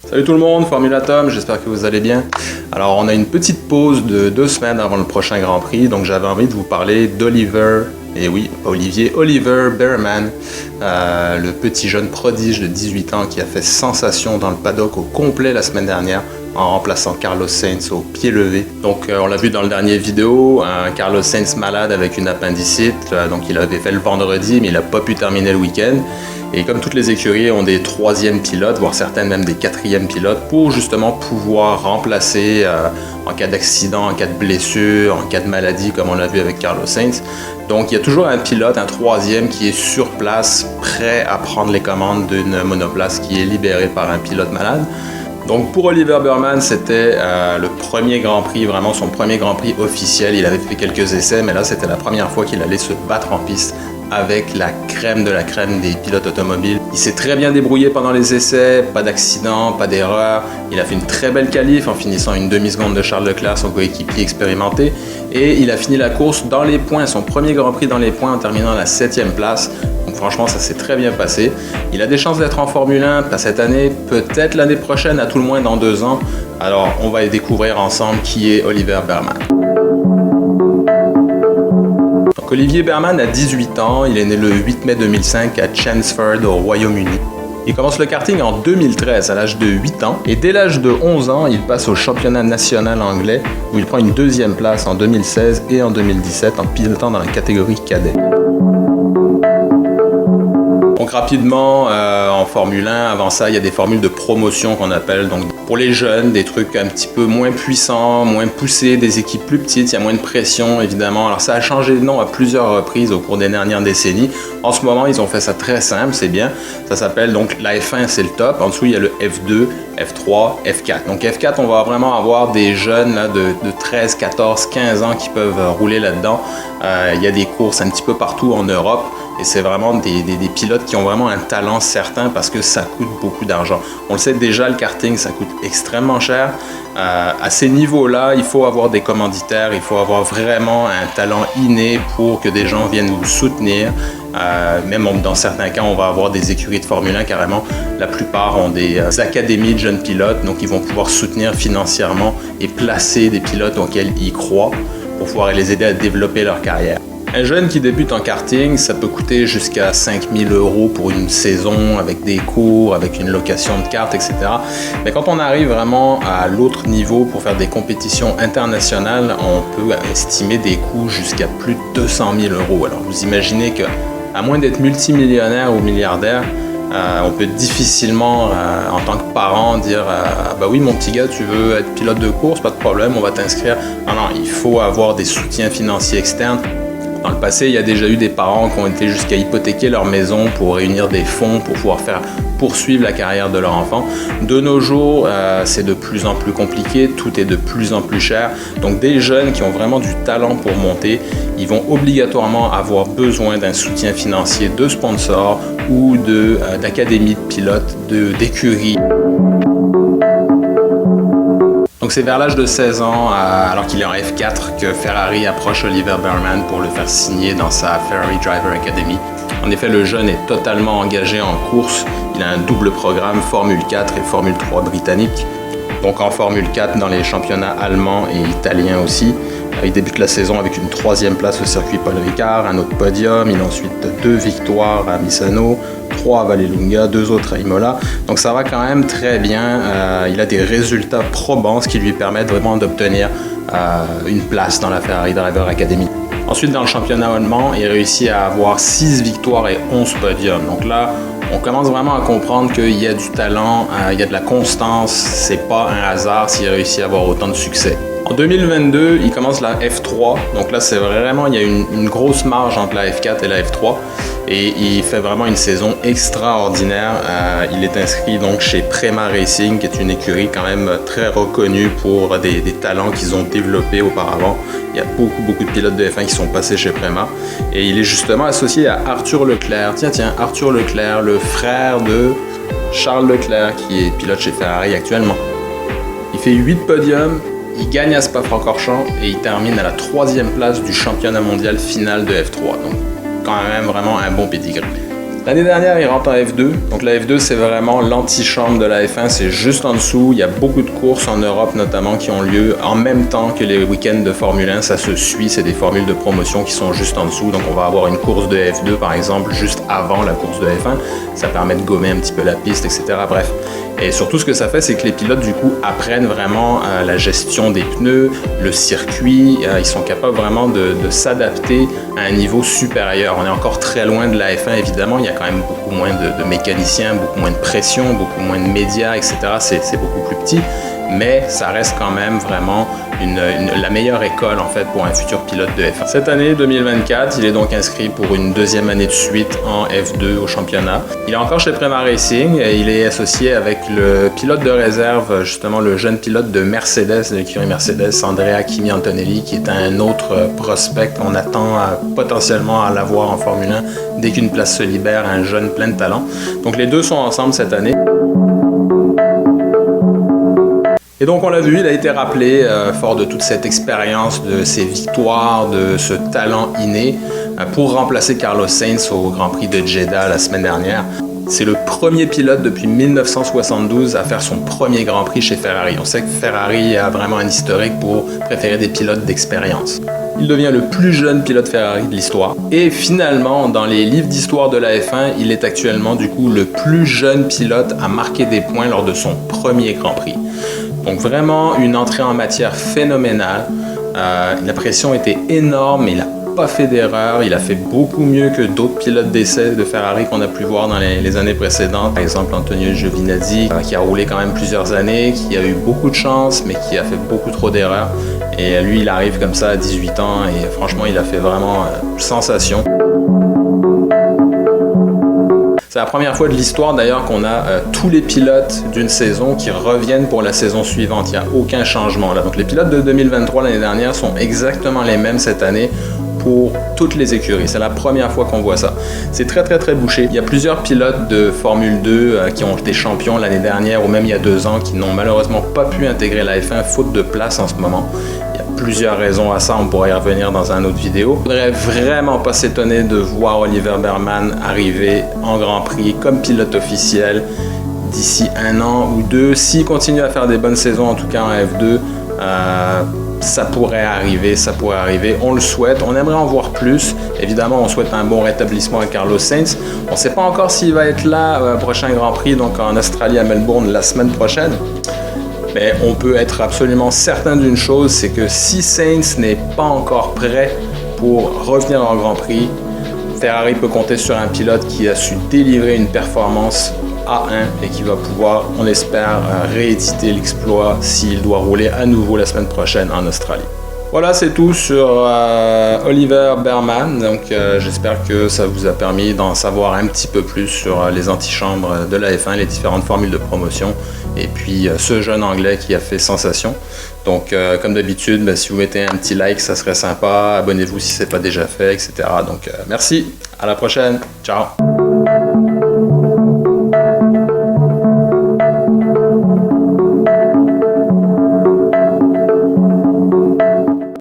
Salut tout le monde, Formula Tom, j'espère que vous allez bien. Alors on a une petite pause de 2 semaines avant le prochain Grand Prix, donc j'avais envie de vous parler d'Oliver, et oui, pas Olivier, Oliver Bearman, le petit jeune prodige de 18 ans qui a fait sensation dans le paddock au complet la semaine dernière en remplaçant Carlos Sainz au pied levé. Donc on l'a vu dans le dernier vidéo, un Carlos Sainz malade avec une appendicite, donc il avait fait le vendredi mais il n'a pas pu terminer le week-end. Et comme toutes les écuries ont des 3e pilotes, voire certaines même des 4e pilotes, pour justement pouvoir remplacer en cas d'accident, en cas de blessure, en cas de maladie, comme on l'a vu avec Carlos Sainz. Donc il y a toujours un pilote, un 3e qui est sur place, prêt à prendre les commandes d'une monoplace qui est libérée par un pilote malade. Donc pour Oliver Bearman, c'était le premier Grand Prix, vraiment son premier Grand Prix officiel. Il avait fait quelques essais, mais là c'était la première fois qu'il allait se battre en piste avec la crème de la crème des pilotes automobiles. Il s'est très bien débrouillé pendant les essais, pas d'accident, pas d'erreur. Il a fait une très belle qualif en finissant une demi-seconde de Charles Leclerc, son coéquipier expérimenté. Et il a fini la course dans les points, son premier Grand Prix dans les points en terminant à la 7e place. Donc franchement, ça s'est très bien passé. Il a des chances d'être en Formule 1, pas cette année, peut-être l'année prochaine, à tout le moins dans 2 ans. Alors on va découvrir ensemble qui est Oliver Bearman. Olivier Bearman a 18 ans, il est né le 8 mai 2005 à Chelmsford au Royaume-Uni. Il commence le karting en 2013 à l'âge de 8 ans et dès l'âge de 11 ans, il passe au championnat national anglais où il prend une 2e place en 2016 et en 2017 en pilotant dans la catégorie cadet. Donc rapidement, en Formule 1, avant ça, il y a des formules de promotion qu'on appelle, donc pour les jeunes, des trucs un petit peu moins puissants, moins poussés, des équipes plus petites, il y a moins de pression évidemment. Alors ça a changé de nom à plusieurs reprises au cours des dernières décennies. En ce moment, ils ont fait ça très simple, c'est bien. Ça s'appelle donc la F1, c'est le top. En dessous, il y a le F2, F3, F4. Donc F4, on va vraiment avoir des jeunes là, de 13, 14, 15 ans qui peuvent rouler là-dedans. Il y a des courses un petit peu partout en Europe. Et c'est vraiment des pilotes qui ont vraiment un talent certain parce que ça coûte beaucoup d'argent. On le sait déjà, le karting, ça coûte extrêmement cher. À ces niveaux-là, il faut avoir des commanditaires, il faut avoir vraiment un talent inné pour que des gens viennent vous soutenir. Même dans certains cas, on va avoir des écuries de Formule 1 carrément. La plupart ont des académies de jeunes pilotes, donc ils vont pouvoir soutenir financièrement et placer des pilotes auxquels ils croient pour pouvoir les aider à développer leur carrière. Un jeune qui débute en karting, ça peut coûter jusqu'à 5 000 € pour une saison, avec des cours, avec une location de cartes, etc. Mais quand on arrive vraiment à l'autre niveau pour faire des compétitions internationales, on peut estimer des coûts jusqu'à plus de 200 000 €. Alors vous imaginez qu'à moins d'être multimillionnaire ou milliardaire, on peut difficilement, en tant que parent, dire bah oui mon petit gars, tu veux être pilote de course, pas de problème, on va t'inscrire. Non, il faut avoir des soutiens financiers externes. Dans le passé, il y a déjà eu des parents qui ont été jusqu'à hypothéquer leur maison pour réunir des fonds pour pouvoir poursuivre la carrière de leur enfant. De nos jours, c'est de plus en plus compliqué, tout est de plus en plus cher. Donc des jeunes qui ont vraiment du talent pour monter, ils vont obligatoirement avoir besoin d'un soutien financier de sponsors ou d'académies de pilotes, d'écuries. Donc c'est vers l'âge de 16 ans, alors qu'il est en F4, que Ferrari approche Oliver Bearman pour le faire signer dans sa Ferrari Driver Academy. En effet, le jeune est totalement engagé en course. Il a un double programme Formule 4 et Formule 3 britannique. Donc en Formule 4 dans les championnats allemands et italiens aussi. Il débute la saison avec une 3e place au circuit Paul Ricard, un autre podium. Il a ensuite 2 victoires à Misano, 3 à Vallelunga, 2 autres à Imola. Donc ça va quand même très bien. Il a des résultats probants, ce qui lui permet vraiment d'obtenir une place dans la Ferrari Driver Academy. Ensuite, dans le championnat allemand, il réussit à avoir 6 victoires et 11 podiums. Donc là, on commence vraiment à comprendre qu'il y a du talent, il y a de la constance. C'est pas un hasard s'il réussit à avoir autant de succès. En 2022, il commence la F3, donc là c'est vraiment, il y a une grosse marge entre la F4 et la F3 et il fait vraiment une saison extraordinaire. Il est inscrit donc chez Prema Racing, qui est une écurie quand même très reconnue pour des talents qu'ils ont développés auparavant. Il y a beaucoup de pilotes de F1 qui sont passés chez Prema et il est justement associé à Arthur Leclerc. Tiens, Arthur Leclerc, le frère de Charles Leclerc qui est pilote chez Ferrari actuellement. Il fait 8 podiums. Il gagne à Spa-Francorchamps et il termine à la 3e place du championnat mondial final de F3. Donc quand même vraiment un bon pedigree. L'année dernière, il rentre en F2. Donc la F2, c'est vraiment l'antichambre de la F1. C'est juste en dessous. Il y a beaucoup de courses en Europe notamment qui ont lieu en même temps que les week-ends de Formule 1. Ça se suit. C'est des formules de promotion qui sont juste en dessous. Donc on va avoir une course de F2 par exemple juste avant la course de F1. Ça permet de gommer un petit peu la piste, etc. Bref. Et surtout, ce que ça fait, c'est que les pilotes, du coup, apprennent vraiment la gestion des pneus, le circuit. Ils sont capables vraiment de s'adapter à un niveau supérieur. On est encore très loin de la F1, évidemment. Il y a quand même beaucoup moins de mécaniciens, beaucoup moins de pression, beaucoup moins de médias, etc. C'est beaucoup plus petit. Mais ça reste quand même vraiment la meilleure école en fait pour un futur pilote de F1. Cette année 2024, il est donc inscrit pour une deuxième année de suite en F2 au championnat. Il est encore chez Prema Racing et il est associé avec le pilote de réserve, justement le jeune pilote de Mercedes, de l'écurie Mercedes, Andrea Kimi Antonelli, qui est un autre prospect. On attend potentiellement à l'avoir en Formule 1 dès qu'une place se libère, un jeune plein de talent. Donc les deux sont ensemble cette année. Et donc on l'a vu, il a été rappelé, fort de toute cette expérience, de ses victoires, de ce talent inné, pour remplacer Carlos Sainz au Grand Prix de Jeddah la semaine dernière. C'est le premier pilote depuis 1972 à faire son premier Grand Prix chez Ferrari. On sait que Ferrari a vraiment un historique pour préférer des pilotes d'expérience. Il devient le plus jeune pilote Ferrari de l'histoire. Et finalement, dans les livres d'histoire de la F1, il est actuellement du coup le plus jeune pilote à marquer des points lors de son premier Grand Prix. Donc vraiment une entrée en matière phénoménale. La pression était énorme, mais il n'a pas fait d'erreur. Il a fait beaucoup mieux que d'autres pilotes d'essai de Ferrari qu'on a pu voir dans les années précédentes. Par exemple, Antonio Giovinazzi, qui a roulé quand même plusieurs années, qui a eu beaucoup de chance, mais qui a fait beaucoup trop d'erreurs. Et lui, il arrive comme ça à 18 ans et franchement, il a fait vraiment sensation. C'est la première fois de l'histoire d'ailleurs qu'on a tous les pilotes d'une saison qui reviennent pour la saison suivante. Il n'y a aucun changement là. Donc les pilotes de 2023 l'année dernière sont exactement les mêmes cette année pour toutes les écuries. C'est la première fois qu'on voit ça. C'est très bouché. Il y a plusieurs pilotes de Formule 2 qui ont été champions l'année dernière ou même il y a 2 ans qui n'ont malheureusement pas pu intégrer la F1 faute de place en ce moment. Plusieurs raisons à ça, on pourrait y revenir dans une autre vidéo. Il ne faudrait vraiment pas s'étonner de voir Oliver Bearman arriver en Grand Prix comme pilote officiel d'ici 1 an ou 2. S'il continue à faire des bonnes saisons, en tout cas en F2, ça pourrait arriver, on le souhaite, on aimerait en voir plus. Évidemment, on souhaite un bon rétablissement à Carlos Sainz. On ne sait pas encore s'il va être là au prochain Grand Prix, donc en Australie à Melbourne la semaine prochaine. Mais on peut être absolument certain d'une chose, c'est que si Sainz n'est pas encore prêt pour revenir en Grand Prix, Ferrari peut compter sur un pilote qui a su délivrer une performance A1 et qui va pouvoir, on espère, rééditer l'exploit s'il doit rouler à nouveau la semaine prochaine en Australie. Voilà, c'est tout sur Oliver Bearman. Donc j'espère que ça vous a permis d'en savoir un petit peu plus sur les antichambres de la F1, les différentes formules de promotion et puis ce jeune anglais qui a fait sensation. Donc comme d'habitude, si vous mettez un petit like, ça serait sympa. Abonnez-vous si ce n'est pas déjà fait, etc. Donc merci, à la prochaine, ciao.